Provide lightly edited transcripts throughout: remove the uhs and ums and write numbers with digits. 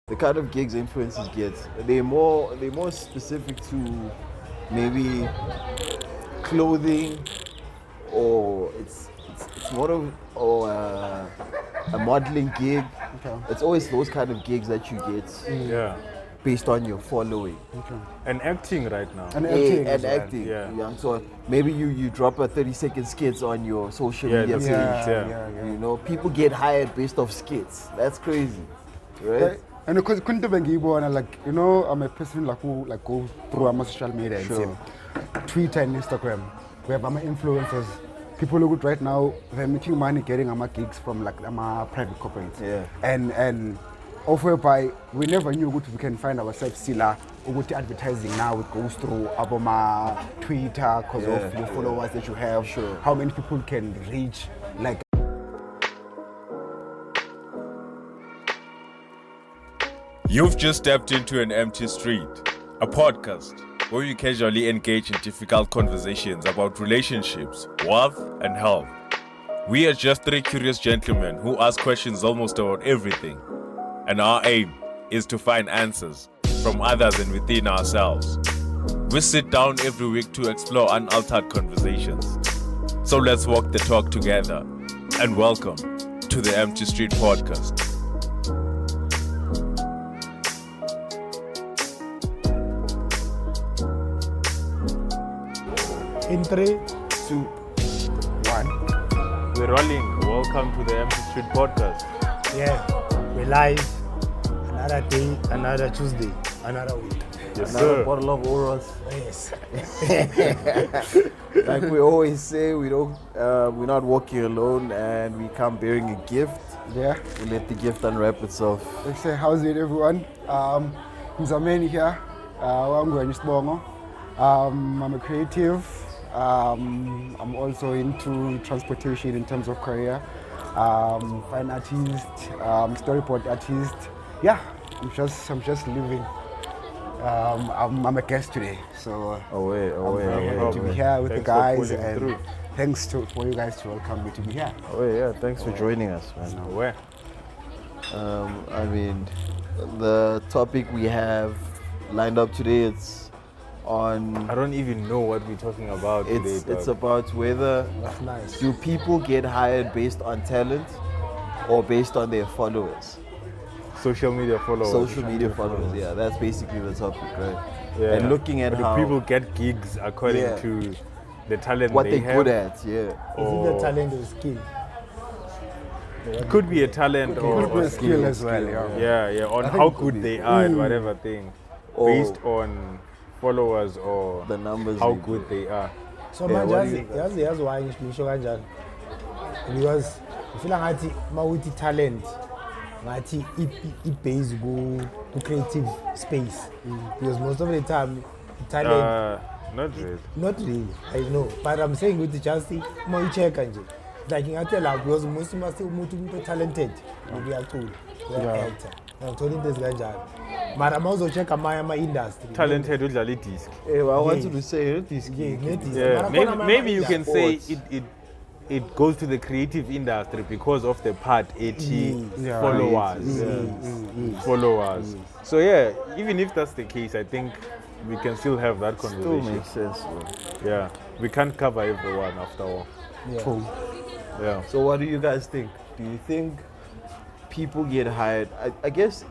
The kind of gigs influencers get, they're more specific to maybe clothing, or it's more of a modeling gig. Okay. It's always those kind of gigs that you get Yeah. based on your following. Okay. And acting right now. And acting. And as well. acting. Yeah. So maybe you drop a 30-second skits on your social Yeah, media that's page. it. Yeah. You know, people get hired based off skits. That's crazy, right? And because like, you know, I'm a person who go through my social media and Sure. say, Twitter and Instagram, where I'm influencers. People look right now, they're making money getting gigs from like private corporates. Yeah. And whereby we never knew what we can find ourselves still with advertising now. It goes through my Twitter because of your followers that you have. Sure. How many people can reach like. You've just stepped into An Empty Street, a podcast where you casually engage in difficult conversations about relationships, wealth, and health. We are just three curious gentlemen who ask questions almost about everything, and our aim is to find answers from others and within ourselves. We sit down every week to explore unaltered conversations. So let's walk the talk together, and welcome to the Empty Street podcast. In 3, 2, 1. We're rolling. Welcome to the Empty Street podcast. yeah, we're live. Another day, another Tuesday, another week. Yes, Another sir. bottle of Oros. Yes. Like we always say, we're not walking alone, and we come bearing a gift. Yeah. We let the gift unwrap itself. Let's say, how's it, everyone? Mzameni here. I'm going to I'm a creative. I'm also into transportation in terms of career. Fine artist, storyboard artist. Yeah, I'm just living. I'm a guest today, so Away. I'm very happy to be here with Thanks the for guys, pulling and through. thanks for you guys to welcome me to be here. Yeah. Thanks for joining us, man. Where? I mean, the topic we have lined up today, it's on. I don't even know what we're talking about today. It's about whether That's nice. do people get hired based on talent or based on their followers. social media followers. Social media followers, yeah, that's basically the topic, right? Yeah. And looking at But do how people get gigs according Yeah. to the talent what they they're have. good at, yeah. Is it or the talent or skill? It could be a talent or Could be a skill as well, yeah, on I how think it good could they be. are at whatever thing, Or based on followers or the numbers. how they good they are. So Yeah, manje what do you- yazi why ngisho kanjani, because ngifila ngathi mawuthi talent ngathi i-base ku-creative space, because most of the time talent Not really. not really, I know, but I'm saying ukuthi just uma uyi-check-a nje like ngathi la, because most must umuntu talented uyacula uya-actor ngithola into ezikanjalo, mara uma uzo-check-a amanye ama-industry Talented udlala i-disc. I wanted to say this. Yeah, maybe you can say it goes to the creative industry because of the part 80 Yeah. followers. Followers. So yeah, even if that's the case, I think we can still have that Still conversation. makes sense, bro. Yeah, we can't cover everyone after all. Cool. Yeah. So what do you guys think? Do you think people get hired? I guess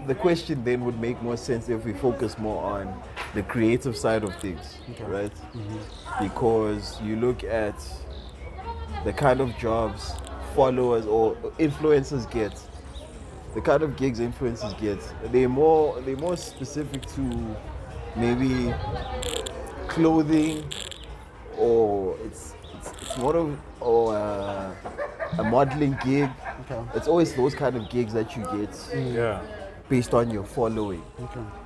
the question then would make more sense if we focus more on the creative side of things, right? Because you look at the kind of jobs followers or influencers get, the kind of gigs influencers get, they're more specific to maybe clothing, or it's more of a modeling gig. Okay. It's always those kind of gigs that you get Yeah. based on your following.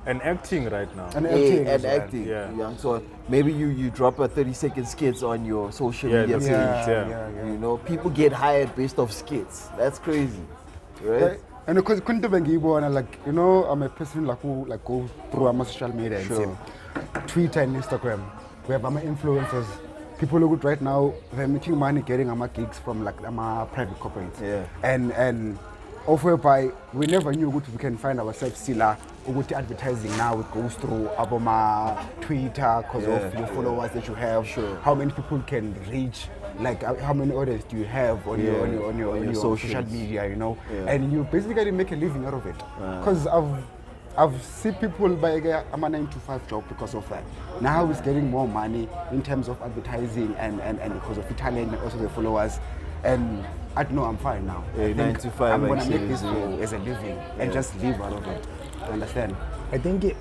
And acting right now. And acting. as And well. acting. Yeah. So maybe you drop a 30-second skits on your social Yeah, media that's page. it. Yeah. You know, people get hired based off skits. That's crazy, right? And because like, you know, I'm a person who go through my social media and Sure. say, Twitter and Instagram, where I'm influencers. People look right now, they're making money getting gigs from like private corporates. Yeah. And of whereby we never knew we can find ourselves still advertising now. It goes through Aboma Twitter because of your followers that you have. Sure. How many people can reach? Like how many orders do you have on your social media? You know, and you basically make a living out of it. Because I've seen people buy a 9-to-5 job because of that. Now it's getting more money in terms of advertising and because of the talent and also the followers. And I don't know, I'm fine now. 9 to 5 I'm gonna make this actually as a living and just live out of it. You understand? I think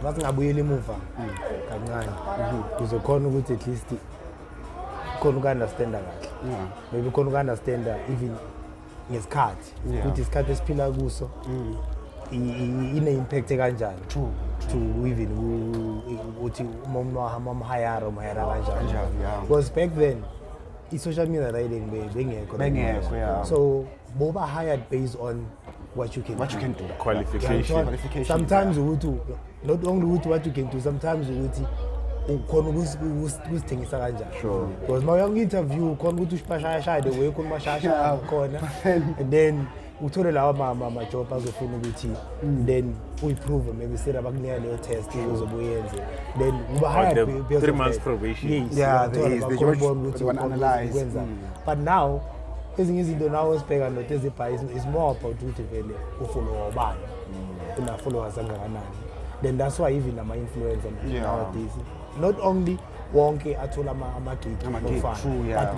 basingabuyela emuva kancane ukuze khona ukuthi at least khona uku-understanda kahle. Maybe khona uku-understanda even ngesikhathi ukuthi isikhathi esiphila kuso ine-impact kanjani to even ukuthi uma umhayara kanjani. Because back then i-social media riding bengekho. So boba hired based on what you can do. Qualification. Sometimes not only what you can do, sometimes ukhona ukusithengisa kanjani. Sure. Because my young interview khona ukuthi ushaya the way khona mashaya khona, and then uthole lawa ma-job azofuna ukuthi then uyiprove maybe say abakunika leyo test uzobuyenze then uba hired 3 months probation. Yes, they want to analyze. But now ezinye izinto nawo esibheka nothi ezibhayi is more about ukuthi vele ufollow ubani una followers angakanani. Then that's why even ama-influencer nowadays not only wonke athola ama-gig but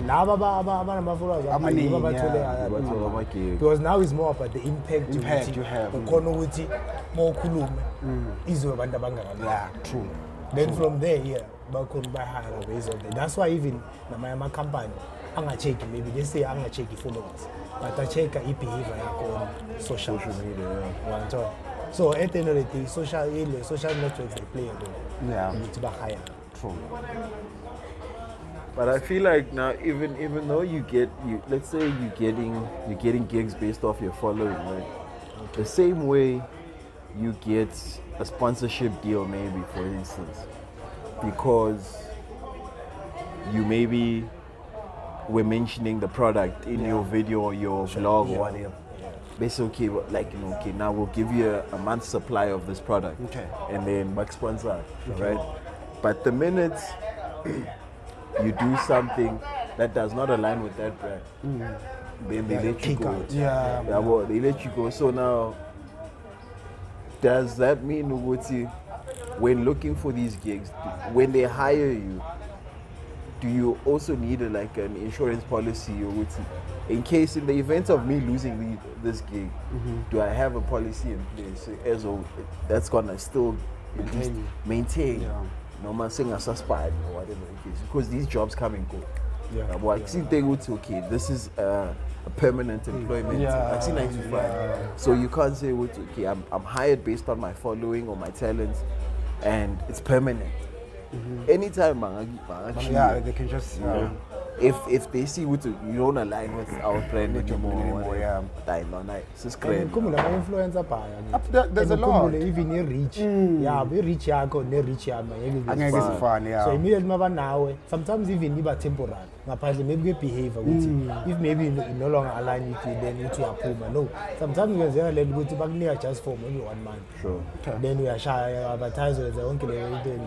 laba abanama-followers abaningi bathole because now it's more about the impact you have. ukhona ukuthi mawukhulume izwe abantu abangakanani. Then from there bakhona bahire based on that. That's why even ama-company angacheki maybe they say angacheki followers but acheka i-behavior yakho on social media. So at the end of the day, social networks they play a role. It's about higher. True. But I feel like now even though let's say you're getting gigs based off your following, right? The same way you get a sponsorship deal maybe, for instance, because you maybe were mentioning the product in your video or your vlog or whatever. Basically, like, okay, now we'll give you a month's supply of this product, and then back sponsor, right? But the minute you do something that does not align with that brand, then they let you go. They let you go. So now, does that mean when looking for these gigs, when they hire you, do you also need an insurance policy or in case in the event of me losing this gig, do I have a policy in place that's gonna still maintain? No man saying a suspect or whatever it is, because these jobs come and go. Okay, this is a permanent employment. I see 9 to 5. So you can't say okay, I'm hired based on my following or my talents, and it's permanent. Anytime they can just if they see you don't align with our brand anymore, influencer there's a lot. Even reach reach so immediately sometimes even temporary maybe behavior if maybe no longer align with you, then you approve. No, sometimes you can let just for maybe 1 month. Sure. Then we are shy advertisers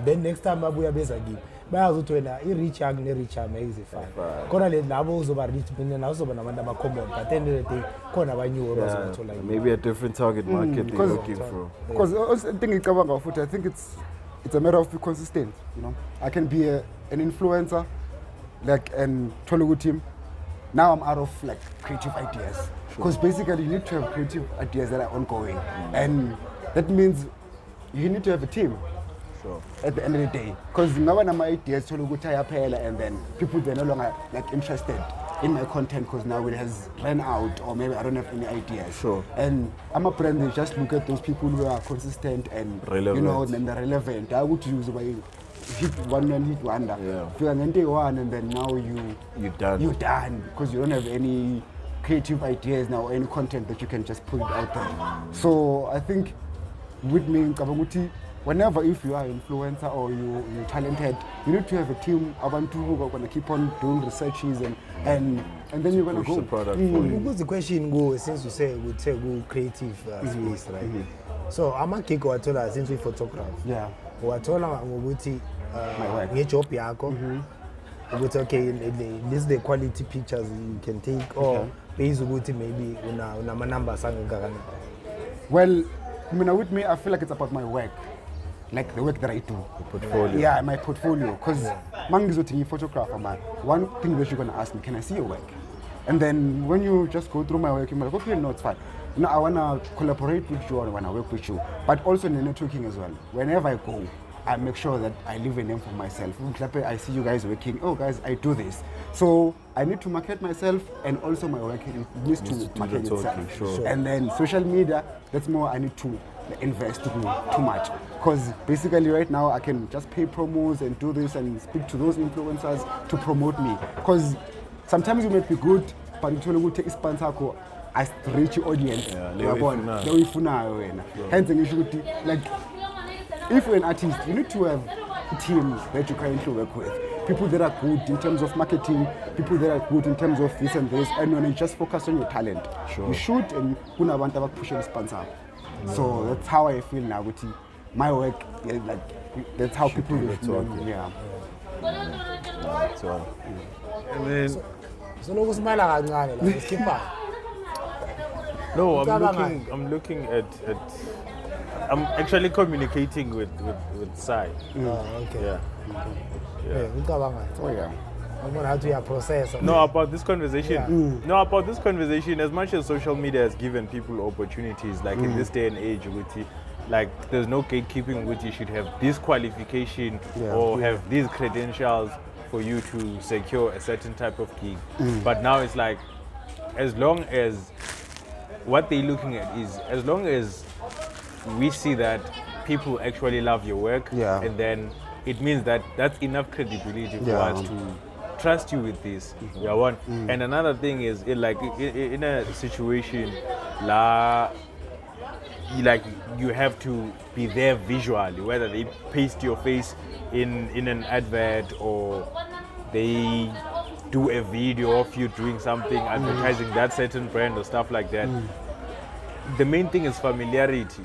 then next time we are busy again. Bayazotwena i-reach yakho ne-reach yami ayizifani khona labo uzoba-reach mina nawe uzoba nabantu ama-common but then the khona abanye bazobathola maybe a different target market they're looking for. Because also the thing I think it's a matter of being consistent. I can be an influencer and Tolugu team. Now I'm out of creative ideas because basically you need to have creative ideas that are ongoing, and that means you need to have a team. Sure. At the end of the day, because now my ideas and then people they're no longer interested in my content because now it has ran out or maybe I don't have any ideas. Sure. And I'm a brand that just look at those people who are consistent and relevant. And they're relevant. I would use my hit one wonder. And then now you're done because you don't have any creative ideas now, any content that you can just put it out there. So I think with me, whenever if you are an influencer or you're talented, you need to have a team abantu who are going to keep on doing researches and then you're going to Push go. the product for you. What's the question go since you say we say go creative space, right? So I'm a kick or told since we photograph. Yeah. Or told ngokuthi My work. ngejob yakho. Ukuthi okay, this is the quality pictures you can take or based ukuthi maybe una numbers angakana. Well, with me, I feel like it's about my work, like the work that I do. The portfolio. Yeah, my portfolio. Because a photographer, man. One thing that you're gonna ask me, can I see your work? And then when you just go through my work, you're like, okay, no, it's fine. No, I wanna collaborate with you, I wanna work with you, but also in the networking as well. Whenever I go, I make sure that I leave a name for myself. I see you guys working. Oh, guys, I do this. So I need to market myself, and also my work needs to market itself. Sure. And then social media, that's more I need to invest too much. Because basically right now I can just pay promos and do this and speak to those influencers to promote me. Because sometimes you might be good, but you will take sponsor as reach audience. Hence, like, if you're an artist, you need to have a team that you currently work with. People that are good in terms of marketing, people that are good in terms of this and this, and when you just focus on your talent. Sure. You shoot and you want to push and sponsor. So that's how I feel now with my work. Like that's how people talk. Yeah. So, And then, So look smile kancane la skipper. no, I'm looking at I'm actually communicating with Sai. Okay. Yeah. Ucabanga. Oh yeah. I'm gonna have to process. No, about this conversation. Yeah. No, about this conversation. As much as social media has given people opportunities, like in this day and age, like there's no gatekeeping. Which you should have this qualification or have these credentials for you to secure a certain type of gig. But now it's like, as long as what they're looking at is, as long as we see that people actually love your work, and then it means that that's enough credibility for us to trust you with this. And another thing is, in a situation you have to be there visually, whether they paste your face in an advert or they do a video of you doing something, advertising that certain brand or stuff like that. The main thing is familiarity.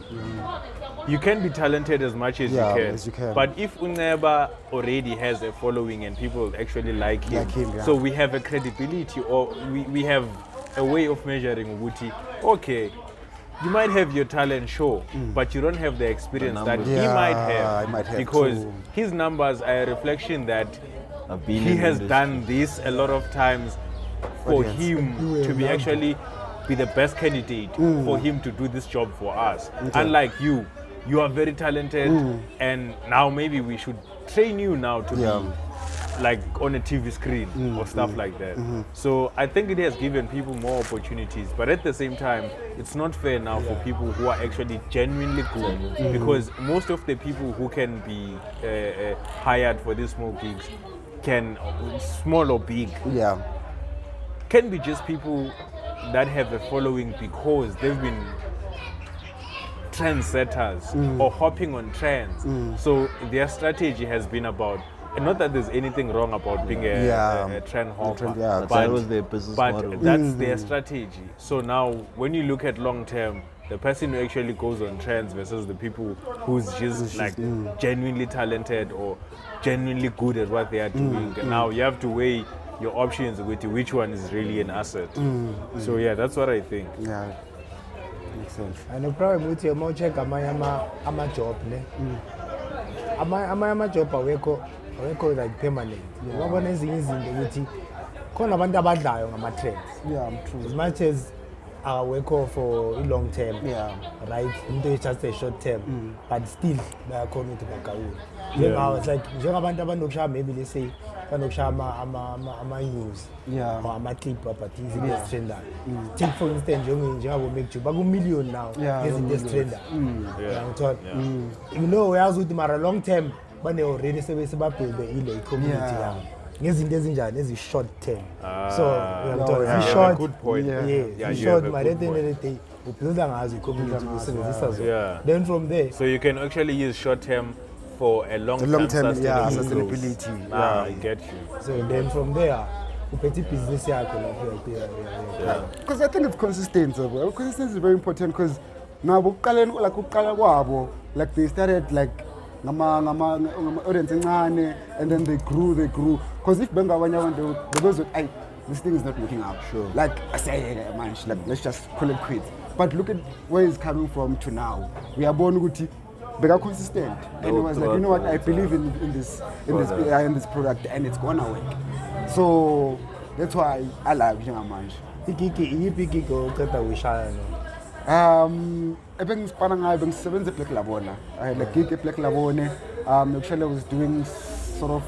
You can be talented as much as you can. But if Nceba already has a following and people actually like him, so we have a credibility, or we have a way of measuring Wuti. Okay, you might have your talent, sure, but you don't have the experience that he might have, because his numbers are a reflection that he has done this a lot of times for him to be actually be the best candidate for him to do this job for us. Unlike you are very talented, and now maybe we should train you now to be like on a TV screen or stuff like that. So I think it has given people more opportunities, but at the same time, it's not fair now for people who are actually genuinely good, because most of the people who can be hired for these small gigs, small or big, can be just people that have a following because they've been trendsetters or hopping on trends. So their strategy has been about, and not that there's anything wrong about being a trend hopper, but that was their business model. That's their strategy. So now when you look at long term, the person who actually goes on trends versus the people who's just like genuinely talented or genuinely good at what they are doing. Now you have to weigh your options with which one is really an asset. So yeah, that's what I think. Yeah, makes sense. And the problem with you, more check ama job ne. Ama job aweko like permanent. Wabona ezinye izinto ukuthi khona abantu abadlayo ngama trends. Yeah, I'm true. As much as aweko for a long term, right? Into just a short term, but still bayakhona ukuthi bagawule. Now it's like njengabantu abanokushaya, maybe let's say banokushaya ama news or ama clip properties izinto ezitrendayo. Take for instance njengabo make baku million now izinto ezitrendayo. Ngithola you know uyazi ukuthi mara long term bane already sebese babuild ile community yabo. ngezinto ezinjani ezi-short term. So yeah, short, good point. yeah, you short, have a but good at the end of point. the day, ubuilda ngazo i-community usebenzisa zona. Yeah. Then from there, So you can actually use short term for a long long term term, yeah, sustainability. sustainability, Ah, I yeah. get you. so then from there, uphethe ibhizinisi yakho lapho Yeah. Because I think it's consistency. Consistency is very important because now ukuqala kwabo, like they started like ngama audience encane and then they grew. Because if benga abanye abantu they goes like, this thing is not working out. Sure. Like I say, man, like let's just call it quits. But look at where it's coming from to now. We are born with bega consistent. And it was like, you know what, I believe in this product and it's gonna work. So that's why I like njengamanje. iyiphi igigi oceda uyishaya no? Ebengispana ngayo bengisebenza eBlack Labona. I had a gig at Black Labone. Actually I was doing sort of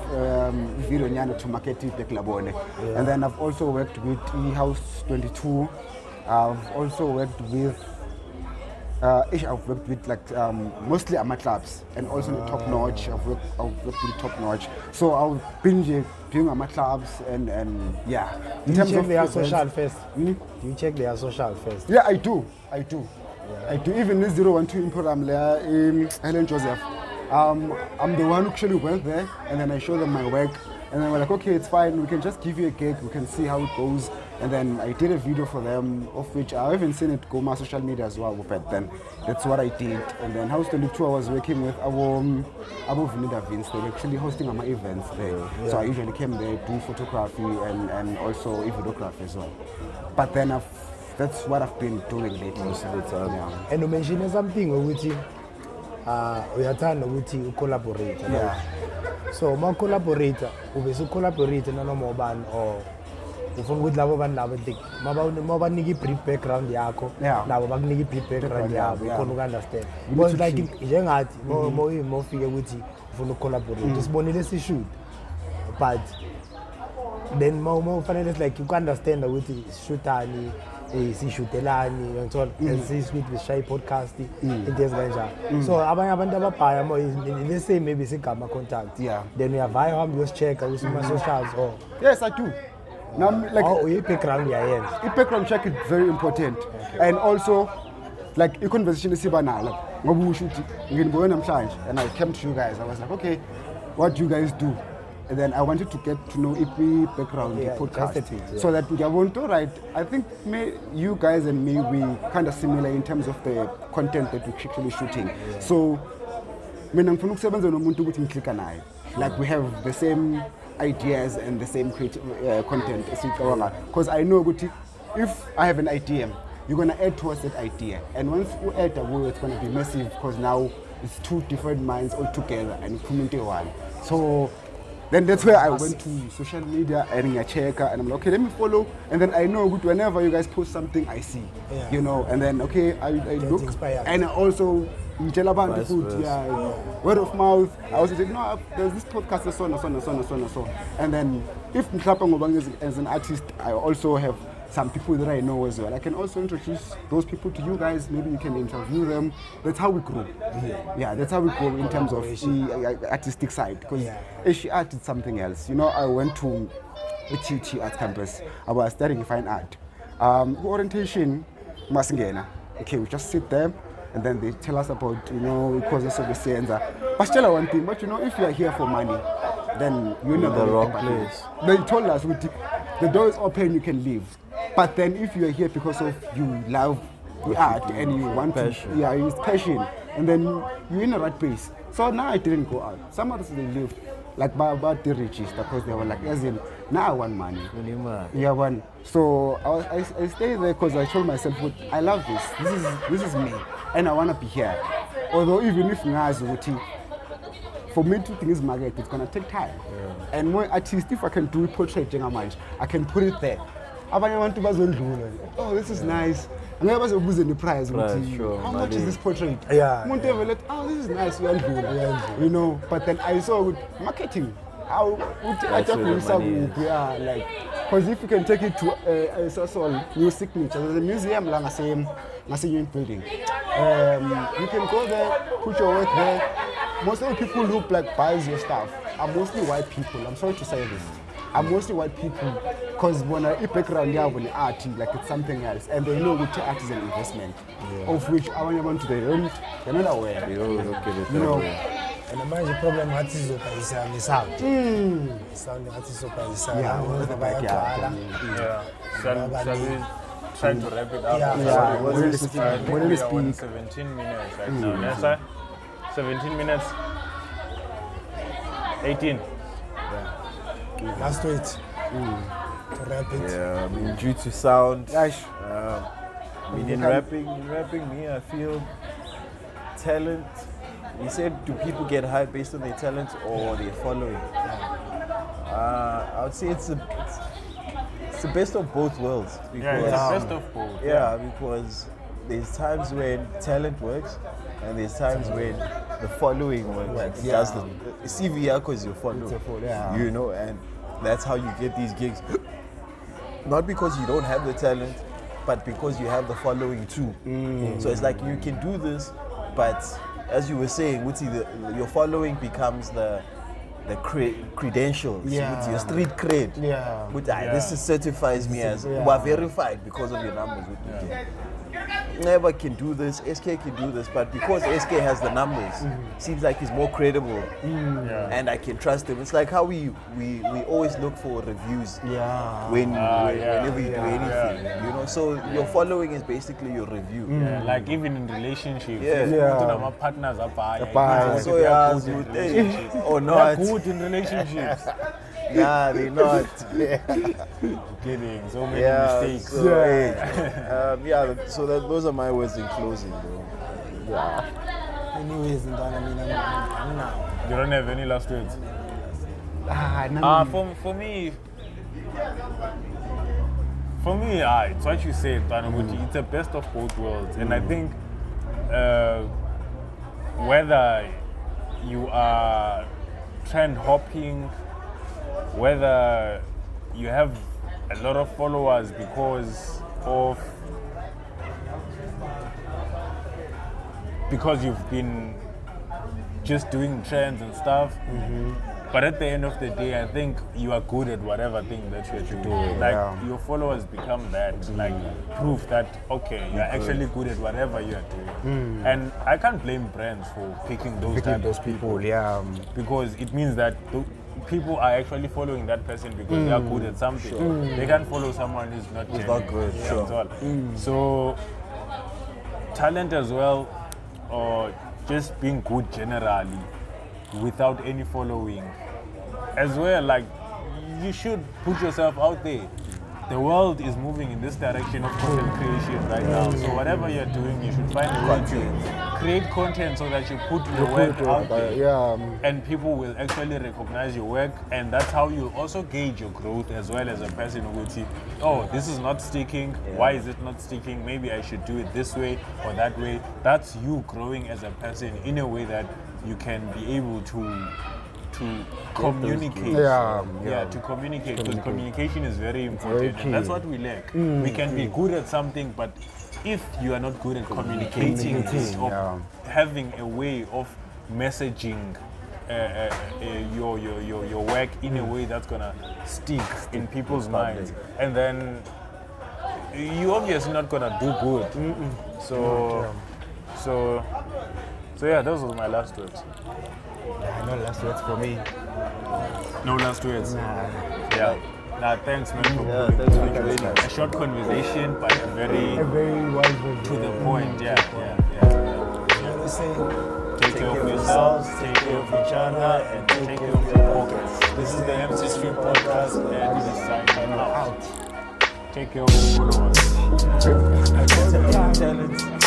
video nyana to market Black Labone. And then I've also worked with E-House 22. I've also worked with I've worked with like mostly amateur clubs and also the Top Notch. I've worked with Top Notch. So I've been doing amateur clubs and yeah. Do you check their social first? Do you check their social first? Yeah, I do. I do. Even this 012 in program there in Helen Joseph. I'm the one who actually went there and then I show them my work and then we're like, okay, it's fine. We can just give you a gig. We can see how it goes. And then I did a video for them, of which I haven't seen it go my social media as well. But then that's what I did. And then House 22, I was working with Abo Vinida Vince. They're actually hosting my events there. Yeah. So I usually came there, do photography and also videography as well. But then that's what I've been doing lately. Most of the time. Yeah. And you mentioned something ukuthi uyathanda ukuthi ucollaborate. Yeah. So uma collaborate, ube su collaborate nanoma ubani or ufuna ukuthi labo bantu labo think mabanika i-brief background yakho nabo bakunika i-brief background yabo khona uku-understand because like njengathi mofike ukuthi ufuna ukucollaborate sibonile si-shoot but then ma ufanele like uku-understand ukuthi sishootani sishutelani siswit shy podcast into ezikanjalo so abanye abantu ababhaya the same maybe sigama contact then uyavaya uhambe uyosichecka kuma-socials or yes I do. Now, like background background check is very important, and also like a conversation is banal. And I came to you guys. I was like, okay, what do you guys do? And then I wanted to get to know EP background, the podcast, so that we want to write. I think you guys and me, we kind of similar in terms of the content that we're actually shooting. So, like we have the same ideas and the same creative content because I know if I have an idea, you're going to add towards that idea, and once you add a word, it's going to be massive because now it's two different minds all together and community one. So then that's where I went to social media and I check and I'm like, okay, let me follow, and then I know whenever you guys post something I see, you know, and then okay, I look inspired. And I also word of mouth. I also said, no, there's this podcast, so. And then if Nceba as an artist, I also have some people that I know as well. I can also introduce those people to you guys. Maybe you can interview them. That's how we grow. Yeah, that's how we grow in terms of the artistic side. Because she art is something else. You know, I went to HUT Art Campus. I was studying fine art. Orientation, masingena. Okay, we just sit there. And then they tell us about, you know, causes of the scenes. But tell one thing, but you know, if you are here for money, then you're in the wrong place. They told us the door is open, you can leave. But then if you are here because of you love the art and you want passion. It's passion, and then you're in the right place. So now I didn't go out. Some others they lived like about the register because they were like, as in, now I want money. Yeah, one. So I stay there because I told myself, I love this. This is me, and I want to be here. Although even if for me to think is market, it's gonna take time. And more artists, if I can do a portrait, I can put it there. Oh, this is nice. I'm never losing the price. Sure, how much is this portrait? Oh, this is nice. You know, but then I saw with marketing. Because if you can take it to a new signature, there's a museum like the same building. You can go there, put your work there. Most of the people who buys your stuff are mostly white people. I'm sorry to say this. are mostly white people, because when I background they have an art, like it's something else, and they know which art is an investment, of which I want to they're not aware. You don't look at it You that know, way. And the man's problem ngathi izobhayisa ngesound. Sound ngathi izobhayisa. Yeah, with the backyard. Yeah. Shall we try to wrap it up? Yeah. Yeah, What when is they this speak, time? when they We are on speak, 17 minutes right now. Nessa, 17 minutes. 18. Last wait. To wrap it. Yeah, I mean, due to sound, Gosh, I mean, in rapping, me, I feel talent. You said, do people get hyped based on their talent or their following? I would say it's the best of both worlds. Yeah, it's the best of both. Yeah, because there's times when talent works, and there's times when the following works. It does the CV yako is your following. yeah. You know, and that's how you get these gigs. Not because you don't have the talent, but because you have the following too. So it's like you can do this, but as you were saying, your following becomes the credentials, Yeah. your street cred. Yeah. This certifies me as Yeah. we are verified because of your numbers. Never can do this, SK can do this, but because SK has the numbers, seems like he's more credible, and I can trust him. It's like how we always look for reviews yeah. whenever you do anything, you know. So your following is basically your review. Yeah, like even in relationships. Yeah. Yeah. My partners are Bye. So yeah, or They're not? good in relationships. Nah, they're not. Kidding. So many Yeah, mistakes. so, so those are my words in closing, bro. Anyways, I'm now. You don't have any last words? For me, it's what you said, Tanamuti. It's the best of both worlds. And I think whether you are trend hopping, whether you have a lot of followers because you've been just doing trends and stuff. But at the end of the day, I think you are good at whatever thing that you're doing. Like your followers become that, like proof that okay, you're actually good at whatever you're doing. And I can't blame brands for picking those people. Yeah. Because it means that people are actually following that person because they are good at something. They can't follow someone who's not genuine. good, That's all. So talent as well, or just being good generally without any following as well, like you should put yourself out there. The world is moving in this direction of content creation right now. So whatever you're doing, you should find a way to create content so that you put your work out there. Yeah. And people will actually recognize your work, and that's how you also gauge your growth as well as a person who will see, oh, this is not sticking. Why is it not sticking? Maybe I should do it this way or that way. That's you growing as a person in a way that you can be able to communicate. To communicate, because communication is very important. And that's what we lack. We can be good at something, but if you are not good at communicating it, or having a way of messaging your work in a way that's gonna stick in people's minds, and then you're obviously not gonna do good. So yeah, those were my last words. No last words for me. No last words. Yeah. Nah, thanks, man. Thanks for joining us. A short conversation, but A very wise word. to the point. Yeah. Let's say, Take care of yourselves, take care of each other, and take care of your pockets. This is the MC Street Podcast, and this is signing out. Take care of your followers. Talent.